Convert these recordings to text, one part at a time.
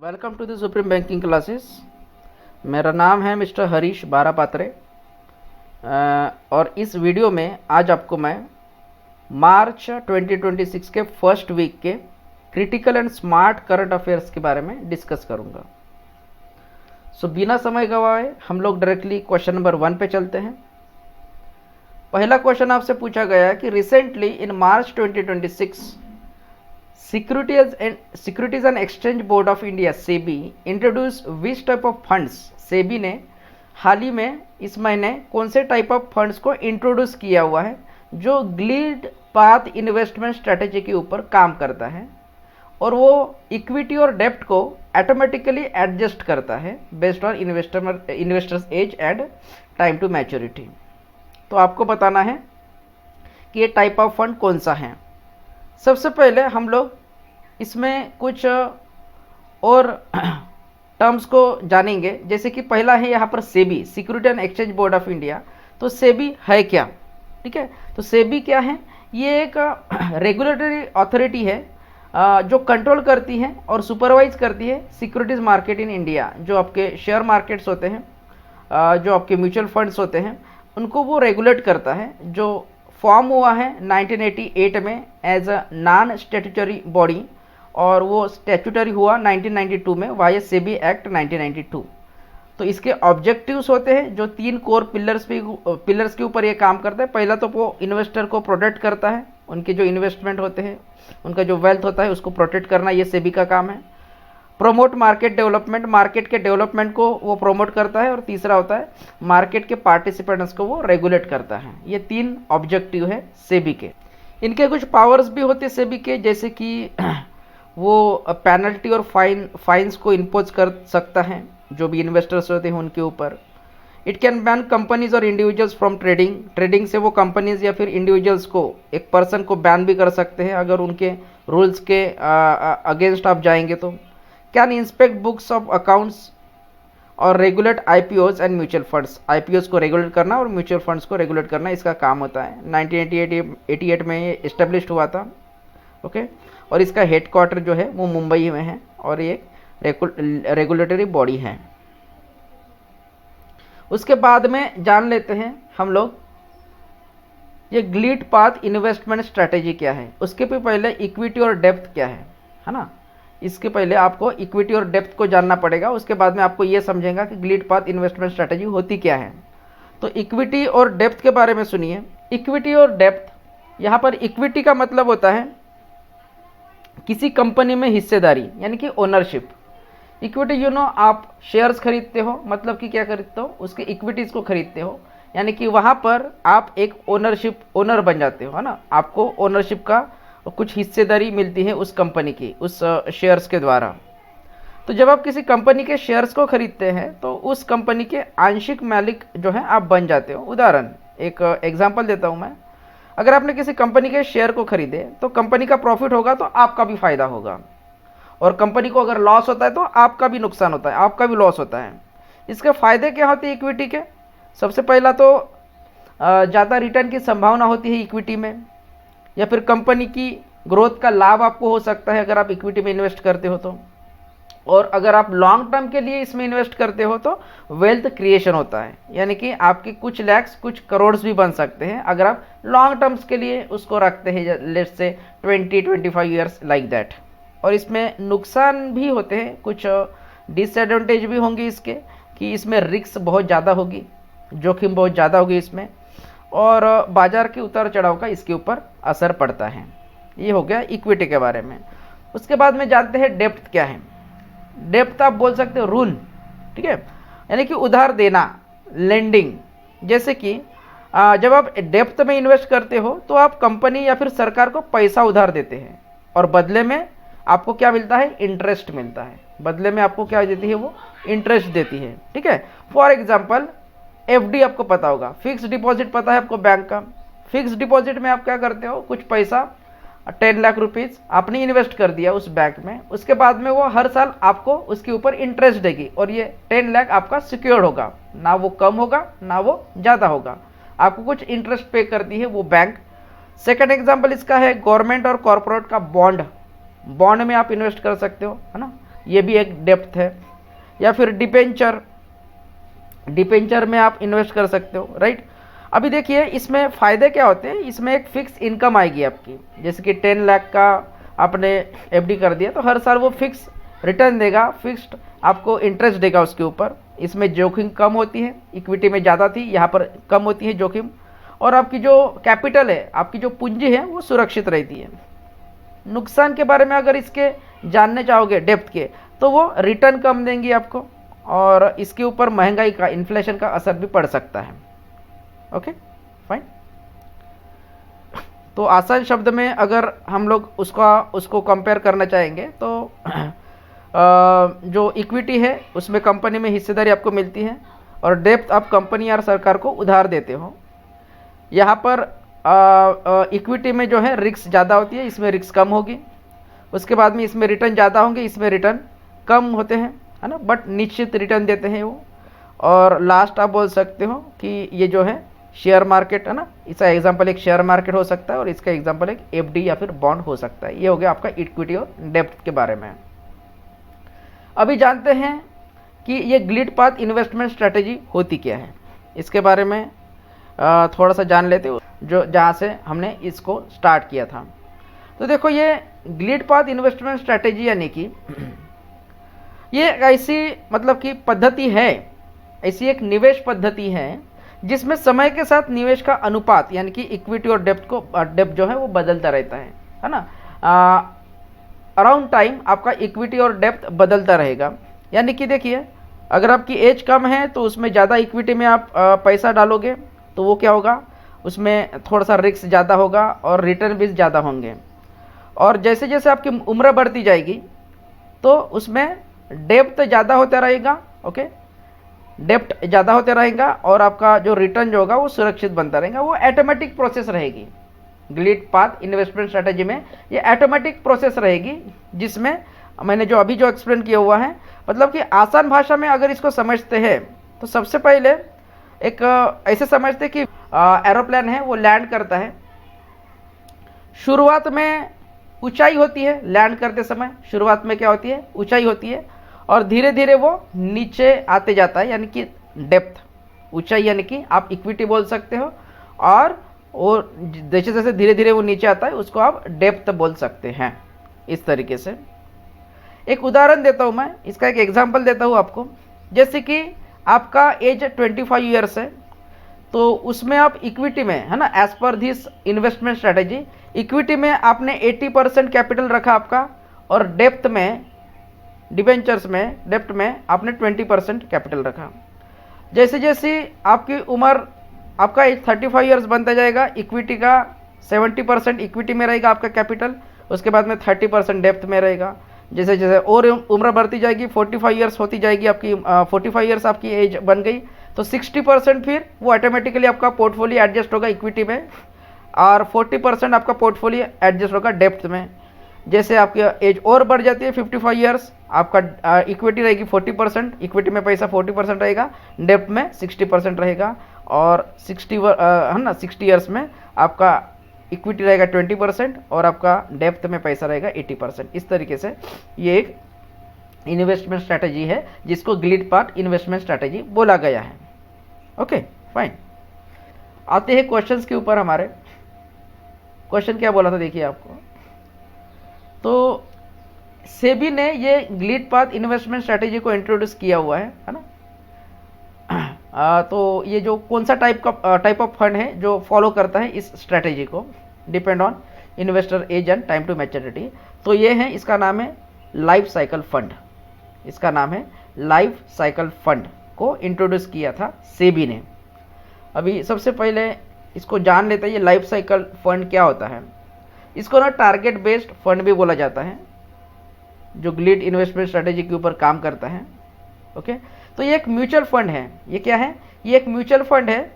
Welcome to the supreme banking classes. मेरा नाम है मिस्टर हरीश बारापात्रे और इस वीडियो में आज आपको मैं मार्च 2026 के फर्स्ट वीक के critical and smart current affairs के बारे में डिस्कस करूंगा। बिना समय गवाए हम लोग डायरेक्टली क्वेश्चन नंबर 1 पे चलते हैं। पहला क्वेश्चन आपसे पूछा गया है कि recently in March 2026 securities and exchange board of India SEBI introduce which type of funds. SEBI ने हाल ही में इस महीने कौन से टाइप ऑफ फंड्स को इंट्रोड्यूस किया हुआ है जो ग्लिड पाथ इन्वेस्टमेंट स्ट्रेटेजी के ऊपर काम करता है और वो इक्विटी और डेप्ट को ऑटोमेटिकली एडजस्ट करता है based on investors age and time to maturity. तो आपको बताना है कि ये टाइप ऑफ फंड कौन सा है। सबसे पहले हम लोग इसमें कुछ और टर्म्स को जानेंगे, जैसे कि पहला है यहाँ पर SEBI, security and exchange board of India. तो सेबी है क्या, ठीक है। तो सेबी क्या है, ये एक रेगुलेटरी अथॉरिटी है जो कंट्रोल करती है और सुपरवाइज करती है सिक्योरिटीज़ मार्केट इन इंडिया। जो आपके शेयर मार्केट्स होते हैं, जो आपके म्यूचुअल फंड्स होते हैं, उनको वो रेगुलेट करता है। जो फॉर्म हुआ है 1988 में as a non statutory body और वो स्टैट्यूटरी हुआ 1992 में वाया सेबी एक्ट 1992। तो इसके ऑब्जेक्टिव्स होते हैं जो 3 कोर पिलर्स के ऊपर ये काम करता है। पहला तो वो इन्वेस्टर को प्रोटेक्ट करता है, उनके जो इन्वेस्टमेंट होते हैं, उनका जो वेल्थ होता है उसको प्रोटेक्ट करना, ये सेबी का काम है। प्रोमोट मार्केट डेवलपमेंट, मार्केट के डेवलपमेंट को वो प्रोमोट करता है। और तीसरा होता है मार्केट के पार्टिसिपेंट्स को वो रेगुलेट करता है। ये 3 ऑब्जेक्टिव है सेबी के। इनके कुछ पावर्स भी होते हैं सेबी के, जैसे कि वो पेनल्टी और फाइन्स को इम्पोज कर सकता है जो भी इन्वेस्टर्स होते हैं उनके ऊपर। इट कैन बैन कंपनीज और इंडिविजुअल्स फ्रॉम ट्रेडिंग से वो कंपनीज या फिर इंडिविजुअल्स को, एक पर्सन को बैन भी कर सकते हैं अगर उनके रूल्स के अगेंस्ट आप जाएंगे तो। Can inspect books of accounts और regulate IPOs and mutual funds. IPOs को रेगुलेट करना और म्यूचुअल फंड्स को रेगुलेट करना इसका काम होता है। 1988 में ये इस्टेब्लिश्ड हुआ था, ओके। और इसका हेडक्वार्टर जो है वो मुंबई में है और ये रेगुलेटरी बॉडी है। उसके बाद में जान लेते हैं हम लोग ये ग्लिड पाथ इन्वेस्टमेंट स्ट्रेटेजी क्या है। उसके भी पहले इक्विटी और डेप्थ क्या है ना। इसके पहले आपको इक्विटी और डेप्थ को जानना पड़ेगा, उसके बाद में आपको ये समझेगा कि ग्लिड पाथ इन्वेस्टमेंट स्ट्रेटेजी होती क्या है। तो इक्विटी और डेप्थ के बारे में सुनिए। इक्विटी और डेप्थ, यहाँ पर इक्विटी का मतलब होता है किसी कंपनी में हिस्सेदारी, यानी कि ओनरशिप। इक्विटी आप शेयर्स खरीदते हो, मतलब कि क्या खरीदते हो, उसके इक्विटीज़ को खरीदते हो, यानी कि वहाँ पर आप एक ओनर बन जाते हो, है ना। आपको ओनरशिप का कुछ हिस्सेदारी मिलती है उस कंपनी की, उस शेयर्स के द्वारा। तो जब आप किसी कंपनी के शेयर्स को खरीदते हैं तो उस कंपनी के आंशिक मालिक जो है आप बन जाते हो। उदाहरण, एक एग्जांपल देता हूं मैं। अगर आपने किसी कंपनी के शेयर को खरीदे तो कंपनी का प्रॉफिट होगा तो आपका भी फायदा होगा, और कंपनी को अगर लॉस होता है तो आपका भी नुकसान होता है, आपका भी लॉस होता है। इसके फायदे क्या होते हैं इक्विटी के? सबसे पहला तो ज़्यादा रिटर्न की संभावना होती है इक्विटी में, या फिर कंपनी की ग्रोथ का लाभ आपको हो सकता है अगर आप इक्विटी में इन्वेस्ट करते हो तो। और अगर आप लॉन्ग टर्म के लिए इसमें इन्वेस्ट करते हो तो वेल्थ क्रिएशन होता है, यानी कि आपके कुछ लैक्स कुछ करोड़ भी बन सकते हैं अगर आप लॉन्ग टर्म्स के लिए उसको रखते हैं, let's say 20-25 years like that. और इसमें नुकसान भी होते हैं, कुछ डिसएडवांटेज भी होंगे इसके, कि इसमें रिस्क बहुत ज़्यादा होगी, जोखिम बहुत ज़्यादा होगी इसमें, और बाजार के उतार चढ़ाव का इसके ऊपर असर पड़ता है। ये हो गया इक्विटी के बारे में। उसके बाद में जानते हैं डेप्थ क्या है। डेप्थ आप बोल सकते हो रूल, ठीक है, यानी कि उधार देना, लेंडिंग। जैसे कि जब आप डेप्थ में इन्वेस्ट करते हो तो आप कंपनी या फिर सरकार को पैसा उधार देते हैं और बदले में आपको क्या मिलता है, इंटरेस्ट मिलता है। बदले में आपको क्या देती है, वो इंटरेस्ट देती है, ठीक है। फॉर एग्जाम्पल एफडी आपको पता होगा, फिक्स डिपॉजिट पता है आपको बैंक का। फिक्स डिपॉजिट में आप क्या करते हो, कुछ पैसा 10 लाख रुपीज़ आपने इन्वेस्ट कर दिया उस बैंक में, उसके बाद में वो हर साल आपको उसके ऊपर इंटरेस्ट देगी और ये 10 लाख आपका सिक्योर्ड होगा, ना वो कम होगा ना वो ज़्यादा होगा, आपको कुछ इंटरेस्ट पे करती है वो बैंक। सेकंड एग्जांपल इसका है गवर्नमेंट और कॉरपोरेट का बॉन्ड में आप इन्वेस्ट कर सकते हो, है ना। ये भी एक डेप्थ है। या फिर डिपेंचर, डिपेंचर में आप इन्वेस्ट कर सकते हो, राइट। अभी देखिए इसमें फ़ायदे क्या होते हैं, इसमें एक फिक्स इनकम आएगी आपकी, जैसे कि 10 लाख का आपने एफडी कर दिया तो हर साल वो फिक्स रिटर्न देगा, फिक्स्ड आपको इंटरेस्ट देगा उसके ऊपर। इसमें जोखिम कम होती है, इक्विटी में ज़्यादा थी, यहाँ पर कम होती है जोखिम। और आपकी जो कैपिटल है, आपकी जो पूंजी है वो सुरक्षित रहती है। नुकसान के बारे में अगर इसके जानने चाहोगे डेप्थ के, तो वो रिटर्न कम देंगी आपको, और इसके ऊपर महंगाई का, इन्फ्लेशन का असर भी पड़ सकता है। Okay fine. तो आसान शब्द में अगर हम लोग उसको कंपेयर करना चाहेंगे तो जो इक्विटी है उसमें कंपनी में हिस्सेदारी आपको मिलती है, और डेप्थ आप कंपनी या सरकार को उधार देते हो। यहाँ पर इक्विटी में जो है रिस्क ज़्यादा होती है, इसमें रिस्क कम होगी। उसके बाद में इसमें रिटर्न ज़्यादा होंगे, इसमें रिटर्न कम होते हैं, है ना, बट निश्चित रिटर्न देते हैं वो। और लास्ट आप बोल सकते हो कि ये जो है शेयर मार्केट है ना, इसका एग्जांपल एक शेयर मार्केट हो सकता है, और इसका एग्जांपल एक एफडी या फिर बॉन्ड हो सकता है। ये हो गया आपका इक्विटी और डेप्थ के बारे में। अभी जानते हैं कि ये ग्लिड पाथ इन्वेस्टमेंट स्ट्रेटेजी होती क्या है, इसके बारे में थोड़ा सा जान लेते हो, जो जहाँ से हमने इसको स्टार्ट किया था। तो देखो ये ग्लिड पाथ इन्वेस्टमेंट स्ट्रेटेजी यानी कि ये ऐसी मतलब कि पद्धति है, ऐसी एक निवेश पद्धति है जिसमें समय के साथ निवेश का अनुपात यानी कि इक्विटी और डेप्थ जो है वो बदलता रहता है ना। अराउंड टाइम आपका इक्विटी और डेप्थ बदलता रहेगा। यानी कि देखिए अगर आपकी एज कम है तो उसमें ज़्यादा इक्विटी में आप पैसा डालोगे तो वो क्या होगा, उसमें थोड़ा सा रिस्क ज़्यादा होगा और रिटर्न भी ज़्यादा होंगे। और जैसे जैसे आपकी उम्र बढ़ती जाएगी तो उसमें डेप्थ ज़्यादा होता रहेगा, ओके, डेप्थ ज़्यादा होते रहेगा, और आपका जो रिटर्न जो होगा वो सुरक्षित बनता रहेगा। वो ऑटोमेटिक प्रोसेस रहेगी ग्लिड पाथ इन्वेस्टमेंट स्ट्रेटेजी में, ये ऑटोमेटिक प्रोसेस रहेगी, जिसमें मैंने जो अभी जो एक्सप्लेन किया हुआ है, मतलब कि आसान भाषा में अगर इसको समझते हैं तो सबसे पहले एक ऐसे समझते कि एरोप्लेन है वो लैंड करता है। शुरुआत में ऊंचाई होती है, लैंड करते समय शुरुआत में क्या होती है, ऊंचाई होती है, और धीरे धीरे वो नीचे आते जाता है, यानी कि डेप्थ। ऊंचाई यानी कि आप इक्विटी बोल सकते हो, और वो जैसे जैसे धीरे धीरे वो नीचे आता है उसको आप डेप्थ बोल सकते हैं। इस तरीके से एक उदाहरण देता हूँ मैं, इसका एक एग्जांपल देता हूँ आपको। जैसे कि आपका एज 25 ईयर्स है, तो उसमें आप इक्विटी में, है ना, as per this investment strategy, equity में आपने 80% कैपिटल रखा आपका, और डेप्थ में, डिबेंचर्स में, डेप्थ में आपने 20% कैपिटल रखा। जैसे जैसे आपकी उम्र, आपका एज 35 ईयर्स बनता जाएगा, इक्विटी का 70% इक्विटी में रहेगा आपका कैपिटल, उसके बाद में 30% डेप्थ में रहेगा। जैसे जैसे और उम्र बढ़ती जाएगी, 45 ईयर्स होती जाएगी आपकी, 45 ईयर्स आपकी एज बन गई, तो 60% फिर वो ऑटोमेटिकली आपका पोर्टफोलियो एडजस्ट होगा इक्विटी में, और 40% आपका पोर्टफोलियो एडजस्ट होगा डेप्थ में। जैसे आपकी एज और बढ़ जाती है 55 ईयर्स, आपका इक्विटी रहेगी 40%, इक्विटी में पैसा 40% रहेगा, डेप्थ में 60% रहेगा, और 60 ईयर्स में आपका इक्विटी रहेगा 20% और आपका डेप्थ में पैसा रहेगा 80%। इस तरीके से ये एक इन्वेस्टमेंट स्ट्रैटेजी है जिसको ग्लिड पाथ इन्वेस्टमेंट स्ट्रैटेजी बोला गया है। Okay fine. आते हैं क्वेश्चंस के ऊपर। हमारे क्वेश्चन क्या बोला था देखिए आपको, तो सेबी ने ये ग्लिड पाथ इन्वेस्टमेंट स्ट्रैटेजी को इंट्रोड्यूस किया हुआ है ना। तो ये जो कौन सा टाइप ऑफ फंड है जो फॉलो करता है इस स्ट्रैटेजी को, depend on investor age and time to maturity, तो ये है, इसका नाम है लाइफ साइकिल फंड। इसका नाम है लाइफ साइकिल फंड को इंट्रोड्यूस किया था सेबी ने। अभी सबसे पहले इसको जान लेते हैं ये लाइफ साइकिल फंड क्या होता है। इसको ना टारगेट बेस्ड फंड भी बोला जाता है, जो ग्लिड इन्वेस्टमेंट स्ट्रैटेजी के ऊपर काम करता है। ओके, तो ये एक म्यूचुअल फंड है। ये क्या है, ये एक म्यूचुअल फंड है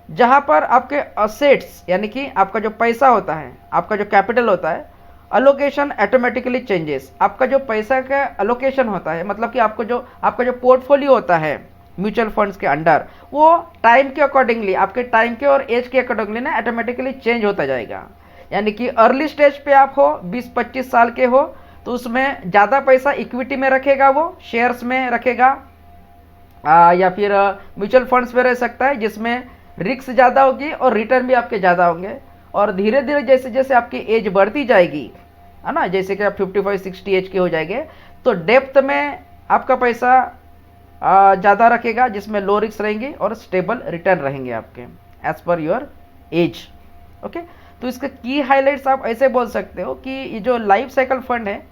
जहां पर आपके असेट्स यानी कि आपका जो पैसा होता है, आपका जो कैपिटल होता है, अलोकेशन ऑटोमेटिकली चेंजेस। आपका जो पैसा का अलोकेशन होता है, मतलब कि आपका जो पोर्टफोलियो होता है म्यूचुअल फंड्स के अंडर, वो टाइम के अकॉर्डिंगली, आपके टाइम के और एज के अकॉर्डिंगली ना ऑटोमेटिकली चेंज होता जाएगा। यानी कि अर्ली स्टेज पे आप हो, 20-25 साल के हो, तो उसमें ज़्यादा पैसा इक्विटी में रखेगा, वो शेयर्स में रखेगा, या फिर म्यूचुअल फंड्स में रह सकता है जिसमें रिस्क ज़्यादा होगी और रिटर्न भी आपके ज़्यादा होंगे। और धीरे धीरे जैसे जैसे आपकी एज बढ़ती जाएगी, है ना, जैसे कि आप 55-60 एज के हो जाएंगे, तो डेप्थ में आपका पैसा ज़्यादा रखेगा जिसमें लो रिस्क रहेंगे और स्टेबल रिटर्न रहेंगे आपके as per your age. Okay, तो इसका की हाइलाइट्स आप ऐसे बोल सकते हो कि ये जो लाइफ साइकिल फंड है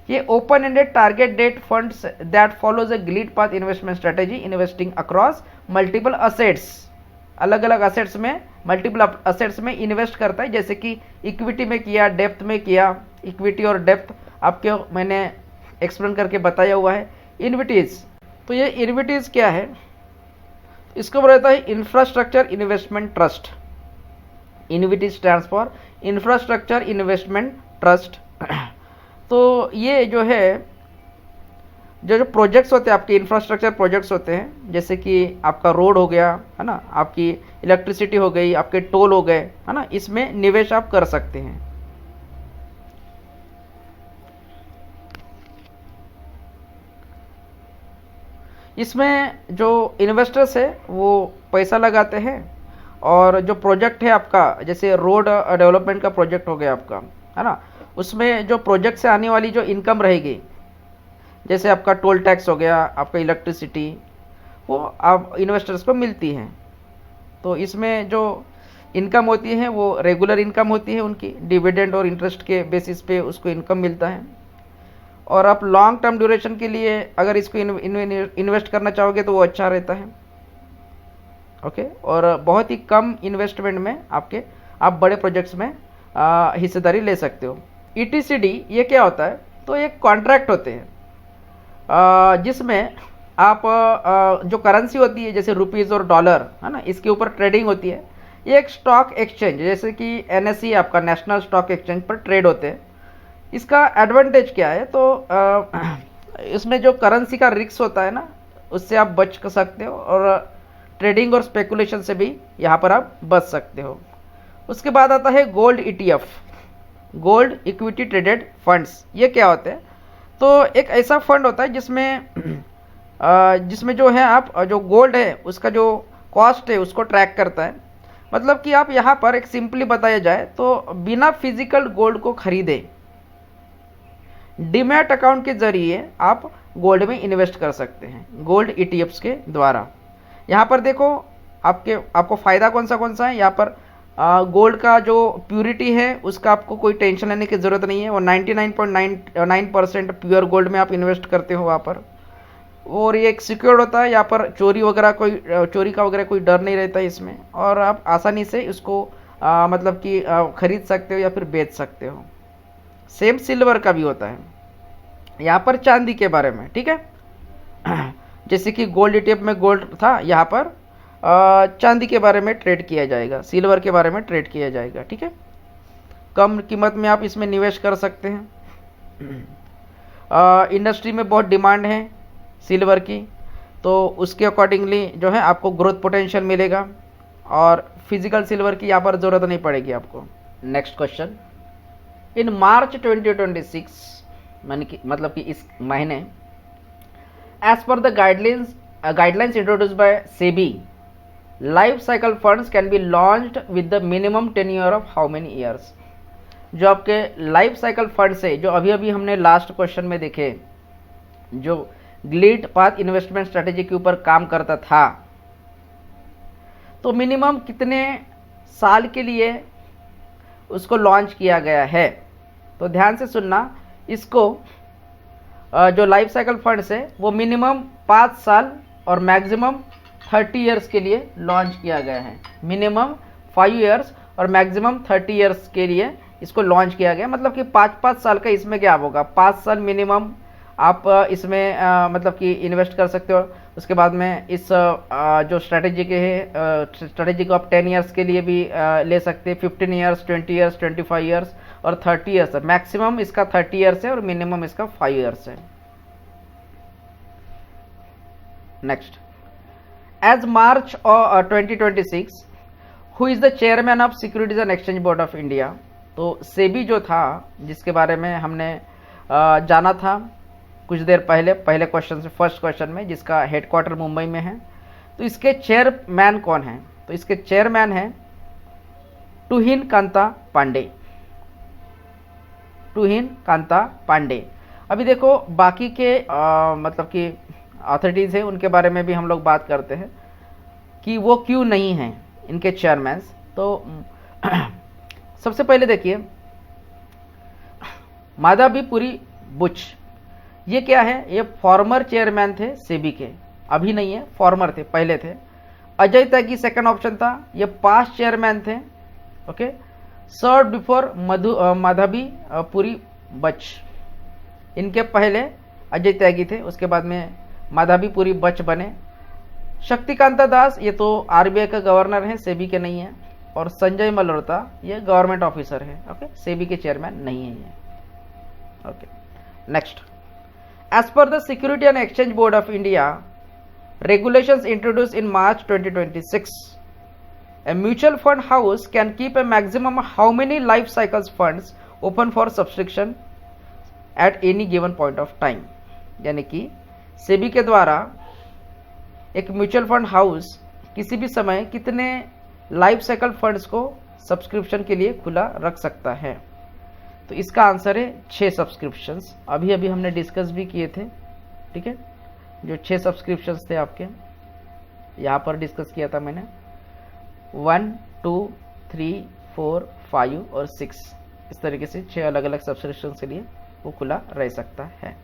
ये open ended target date funds that follows a glide path investment strategy investing across multiple assets, अलग अलग असेट्स में, मल्टीपल असेट्स में इन्वेस्ट करता है, जैसे कि इक्विटी में किया, डेप्थ में किया। इक्विटी और डेप्थ आपके मैंने एक्सप्लेन करके बताया हुआ है। इन्विटीज़, तो ये इन्विटीज़ क्या है, इसको बोलता है infrastructure investment trust. InvIT stands for infrastructure investment trust. तो ये जो है, जो प्रोजेक्ट्स होते हैं आपके, इंफ्रास्ट्रक्चर प्रोजेक्ट्स होते हैं, जैसे कि आपका रोड हो गया, है ना, आपकी इलेक्ट्रिसिटी हो गई, आपके टोल हो गए, है ना, इसमें निवेश आप कर सकते हैं। इसमें जो इन्वेस्टर्स है वो पैसा लगाते हैं, और जो प्रोजेक्ट है आपका, जैसे रोड डेवलपमेंट का प्रोजेक्ट हो गया आपका, है ना, उसमें जो प्रोजेक्ट से आने वाली जो इनकम रहेगी, जैसे आपका टोल टैक्स हो गया, आपका इलेक्ट्रिसिटी, वो आप इन्वेस्टर्स को मिलती हैं। तो इसमें जो इनकम होती है वो रेगुलर इनकम होती है उनकी, डिविडेंड और इंटरेस्ट के बेसिस पे उसको इनकम मिलता है। और आप लॉन्ग टर्म ड्यूरेशन के लिए अगर इसको इन्वेस्ट करना चाहोगे तो वो अच्छा रहता है। ओके, और बहुत ही कम इन्वेस्टमेंट में आप बड़े प्रोजेक्ट्स में हिस्सेदारी ले सकते हो। ETCD ये क्या होता है, तो एक कॉन्ट्रैक्ट होते हैं जिसमें आप जो करेंसी होती है जैसे रुपीज़ और डॉलर, है ना, इसके ऊपर ट्रेडिंग होती है। ये एक स्टॉक एक्सचेंज जैसे कि NSE आपका नेशनल स्टॉक एक्सचेंज पर ट्रेड होते हैं। इसका एडवांटेज क्या है, तो इसमें जो करेंसी का रिस्क होता है ना, उससे आप बच सकते हो, और ट्रेडिंग और स्पेकुलेशन से भी यहाँ पर आप बच सकते हो। उसके बाद आता है gold ETF, gold equity traded funds. ये क्या होते हैं, तो एक ऐसा फंड होता है जिसमें जो है आप जो गोल्ड है उसका जो कॉस्ट है उसको ट्रैक करता है। मतलब कि आप यहाँ पर एक सिंपली बताया जाए तो बिना फिजिकल गोल्ड को खरीदे डीमैट अकाउंट के जरिए आप गोल्ड में इन्वेस्ट कर सकते हैं गोल्ड ETFs के द्वारा। यहाँ पर देखो आपको फ़ायदा कौन सा है। यहाँ पर गोल्ड का जो प्यूरिटी है उसका आपको कोई टेंशन लेने की ज़रूरत नहीं है। वो 99.99% प्योर गोल्ड में आप इन्वेस्ट करते हो वहाँ पर, और ये एक सिक्योर्ड होता है। यहाँ पर चोरी का वगैरह कोई डर नहीं रहता है इसमें, और आप आसानी से इसको मतलब कि खरीद सकते हो या फिर बेच सकते हो। सेम सिल्वर का भी होता है। यहाँ पर चांदी के बारे में, ठीक है, जैसे कि गोल्ड ETF में गोल्ड था, यहाँ पर चांदी के बारे में ट्रेड किया जाएगा, सिल्वर के बारे में ट्रेड किया जाएगा, ठीक है। कम कीमत में आप इसमें निवेश कर सकते हैं। इंडस्ट्री में बहुत डिमांड है सिल्वर की, तो उसके अकॉर्डिंगली जो है आपको ग्रोथ पोटेंशियल मिलेगा, और फिजिकल सिल्वर की यहाँ पर ज़रूरत नहीं पड़ेगी आपको। नेक्स्ट क्वेश्चन, इन मार्च 2026 मतलब कि इस महीने, as per the guidelines introduced by SEBI, life cycle funds can be launched with the minimum tenure of how many years. जो आपके लाइफ साइकिल फंड्स है, जो अभी हमने लास्ट क्वेश्चन में देखे, जो ग्लिड पाथ इन्वेस्टमेंट स्ट्रेटेजी के ऊपर काम करता था, तो मिनिमम कितने साल के लिए उसको लॉन्च किया गया है। तो ध्यान से सुनना, इसको जो लाइफ साइकिल फंड्स है वो मिनिमम 5 साल और मैक्सिमम 30 इयर्स के लिए लॉन्च किया गया है। मिनिमम 5 इयर्स और मैक्सिमम 30 इयर्स के लिए इसको लॉन्च किया गया। मतलब कि 5-5 साल का इसमें गैप होगा। 5 साल मिनिमम आप इसमें मतलब कि इन्वेस्ट कर सकते हो। उसके बाद में इस जो स्ट्रेटेजी के है, स्ट्रेटेजी को आप 10 इयर्स के लिए भी ले सकते हैं, 15 इयर्स, 20 इयर्स, 25 इयर्स और 30 इयर्स है। मैक्सिमम इसका 30 इयर्स है और मिनिमम इसका 5 इयर्स है। Next, as March 2026, who is the chairman of securities and exchange board of India. तो सेबी जो था, जिसके बारे में हमने जाना था कुछ देर पहले, पहले क्वेश्चन से, फर्स्ट क्वेश्चन में, जिसका हेडक्वार्टर मुंबई में है। तो इसके चेयरमैन कौन है? तो इसके चेयरमैन है तुहिन कांता पांडे। तुहिन कांता पांडे। अभी देखो बाकी के मतलब कि अथॉरिटीज़ है, उनके बारे में भी हम लोग बात करते हैं कि वो क्यों नहीं हैं इनके चेयरमैन। तो सबसे पहले देखिए माधवीपुरी बुच, ये क्या है? ये फॉर्मर चेयरमैन थे सेबी के, अभी नहीं है, फॉर्मर थे, पहले थे। अजय त्यागी सेकंड ऑप्शन था, ये पास्ट चेयरमैन थे। ओके, सर्व बिफोर माधवीपुरी बच, इनके पहले अजय त्यागी थे, उसके बाद में माधवीपुरी बच बने। शक्तिकांता दास, ये तो आरबीआई का गवर्नर है, सेबी के नहीं है। और संजय मल्होत्रा, ये गवर्नमेंट ऑफिसर है। ओके, सेबी के चेयरमैन नहीं है ये। Okay, next, as per the security and exchange board of India regulations introduced in March 2026, a mutual fund house can keep a maximum of how many life cycles funds open for subscription at any given point of time? यानी कि सेबी के द्वारा एक mutual fund house किसी भी समय कितने life cycle funds को सब्सक्रिप्शन के लिए खुला रख सकता है? तो इसका आंसर है 6 सब्सक्रिप्शंस। अभी अभी हमने डिस्कस भी किए थे, ठीक है, जो 6 सब्सक्रिप्शंस थे आपके, यहाँ पर डिस्कस किया था मैंने। 1, 2, 3, 4, 5 और 6, इस तरीके से 6 अलग अलग सब्सक्रिप्शन के लिए वो खुला रह सकता है।